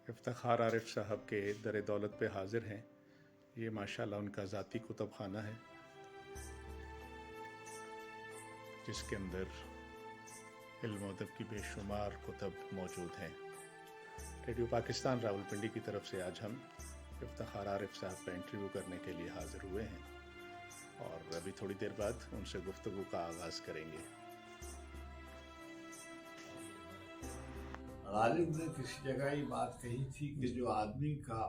इफ्तिखार आरिफ साहब के दर दौलत पे हाजिर हैं। ये माशाल्लाह उनका ज़ाती कुतुब खाना है जिसके अंदर इल्म और अदब की बेशुमार कुतुब मौजूद हैं। रेडियो पाकिस्तान रावलपिंडी की तरफ से आज हम इफ्तिखार आरिफ साहब का इंटरव्यू करने के लिए हाजिर हुए हैं और अभी थोड़ी देर बाद उनसे गुफ्तगू का आगाज़ करेंगे। गालिब ने किसी जगह ये बात कही थी कि जो आदमी का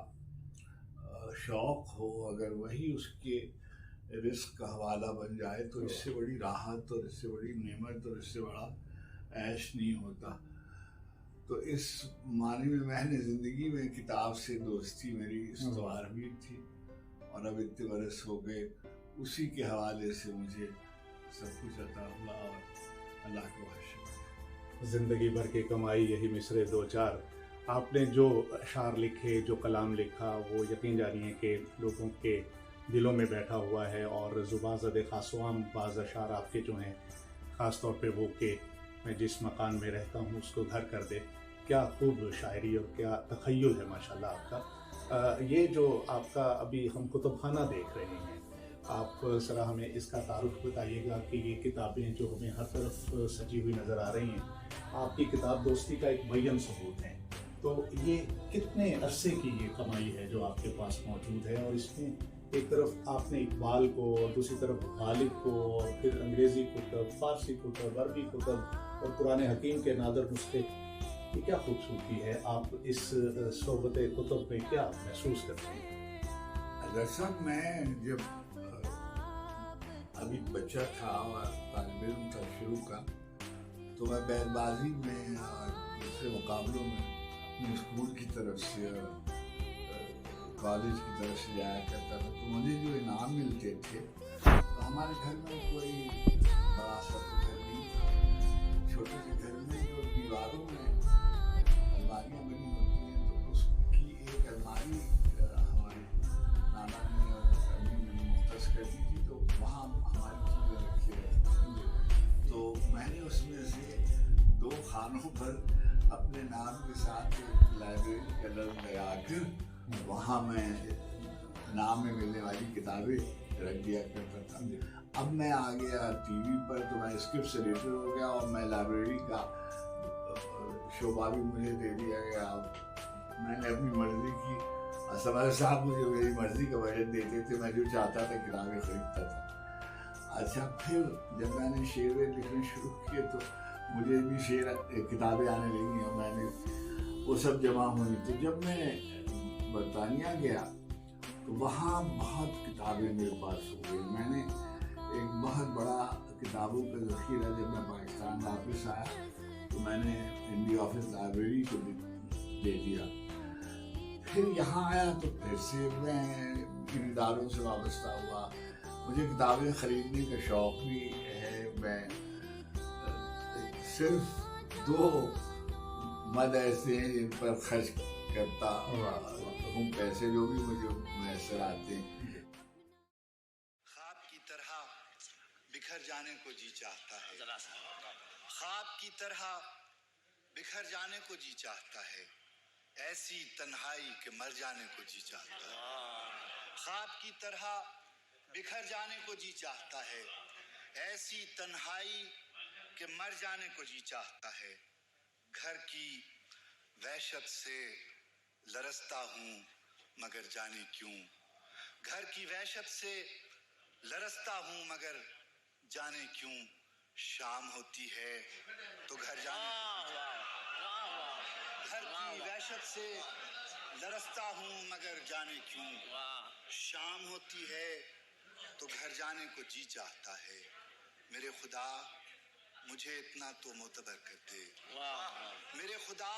शौक हो, अगर वही उसके रिस्क का हवाला बन जाए तो इससे बड़ी राहत और इससे बड़ी नेमत और इससे बड़ा ऐश नहीं होता। तो इस मानी में मैंने ज़िंदगी में किताब से दोस्ती मेरी इस्तवार हुई थी और अब इतने बरस हो गए, उसी के हवाले से मुझे सब कुछ अता हुआ और अल्लाह को शुक्र। ज़िंदगी भर की कमाई यही मिसरे दो चार। आपने जो अशार लिखे, जो कलाम लिखा, वो यकीन जानिए कि लोगों के दिलों में बैठा हुआ है और ज़ुबान ज़द ख़ासवाम बाज़ अशार आपके जो हैं, ख़ास तौर पे वो कि मैं जिस मकान में रहता हूँ उसको घर कर दे। क्या खूब शायरी और क्या तख़य्युल है माशाल्लाह आपका। ये जो आपका अभी हम कुतुबखाना देख रहे हैं, आप ज़रा हमें इसका तारुफ बताइएगा कि ये किताबें जो हमें हर तरफ सजी हुई नज़र आ रही हैं, आपकी किताब दोस्ती का एक मुय्यन सबूत है। तो ये कितने अरसे की ये कमाई है जो आपके पास मौजूद है, और इसमें एक तरफ आपने इकबाल को और दूसरी तरफ गालिब को और फिर अंग्रेज़ी कुतुब, फ़ारसी कुतुब, अरबी कुतुब और कुरान हकीम के नादर नुस्खे, ये क्या खूबसूरती है। आप इस सोबत कुतुब में क्या महसूस करते हैं? दरअसल मैं जब अभी बच्चा था और तालिब इल्म था शुरू का, तो मैं बैतबाजी में और दूसरे मुकाबलों में अपने स्कूल की तरफ से और कॉलेज की तरफ से जाया करता था। तो मुझे जो इनाम मिलते थे, तो हमारे घर में कोई बड़ा सा तो घर नहीं था, छोटे से घर में जो दीवारों में अलमारियाँ बनी होती हैं, तो उसकी एक अलमारी हमारे नाना ने और अम्मी ने मुख्तस कर दी थी, तो वहाँ हमारी चीज़ें रखी रहती थी। तो मैंने उसमें से 2 खानों पर अपने नाम के साथ लाइब्रेरी का लफ्ज़ लगाकर वहाँ मैं नाम में मिलने वाली किताबें रख दिया करता था। अब मैं आ गया टीवी पर, तो मैं स्क्रिप्ट से एडिटर हो गया और मैं लाइब्रेरी का शोबा भी मुझे दे दिया गया। मैंने अपनी मर्जी की, असमार साहब मुझे मेरी मर्जी का बजट देते थे, मैं जो चाहता था किताबें खरीदता था। अच्छा, फिर जब मैंने शेर लिखने शुरू किए तो मुझे भी शेर किताबें आने लगी और मैंने वो सब जमा हुई। तो जब मैं बरतानिया गया तो वहाँ बहुत किताबें मेरे पास हो गई। मैंने एक बहुत बड़ा किताबों का ज़ख़ीरा, जब मैं पाकिस्तान वापस आया तो मैंने इंडिया ऑफिस लाइब्रेरी को दे दिया। फिर यहाँ आया तो फिर से मैं इन इदारों से वाबस्ता हुआ। मुझे किताबें ख़रीदने का शौक़ भी है। मैं सिर्फ 2 मद ऐसे हैं जिन पर खर्च करता हूँ पैसे, जो भी मुझे मैसर आते हैं। ख्वाब की तरह बिखर जाने को जी चाहता है, ख्वाब की तरह बिखर जाने को जी चाहता है, ऐसी तन्हाई के मर जाने को जी चाहता है। ख्वाब की तरह बिखर जाने को जी चाहता है, ऐसी तन्हाई के मर जाने को जी चाहता है। घर की वहशत से लरसता हूँ मगर जाने क्यों, घर की वहशत से लरसता हूँ मगर जाने क्यों, शाम होती है तो घर जाने, घर की वहशत से लरसता हूँ मगर जाने क्यों, शाम होती है तो घर जाने को जी चाहता है। मेरे खुदा मुझे इतना तो मोतबर कर दे, मेरे खुदा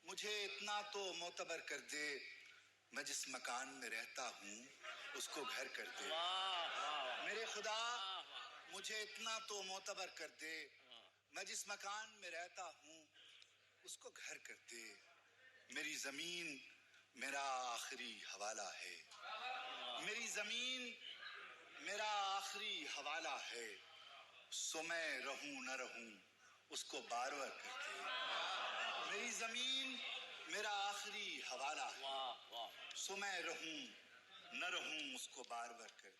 मुझे इतना तो मोतबर कर दे, मैं जिस मकान में रहता हूँ उसको घर कर दे। मेरे खुदा मुझे इतना तो मोतबर कर दे, मैं जिस मकान में रहता हूँ उसको घर कर दे। मेरी ज़मीन मेरा आखिरी हवाला है, मेरी ज़मीन मेरा आखिरी हवाला है, सो मैं रहूं न रहूं उसको बारवर कर दे। मेरी ज़मीन میرا آخری حوالہ ہے، سو میں رہوں نہ رہوں اس کو بار بار کر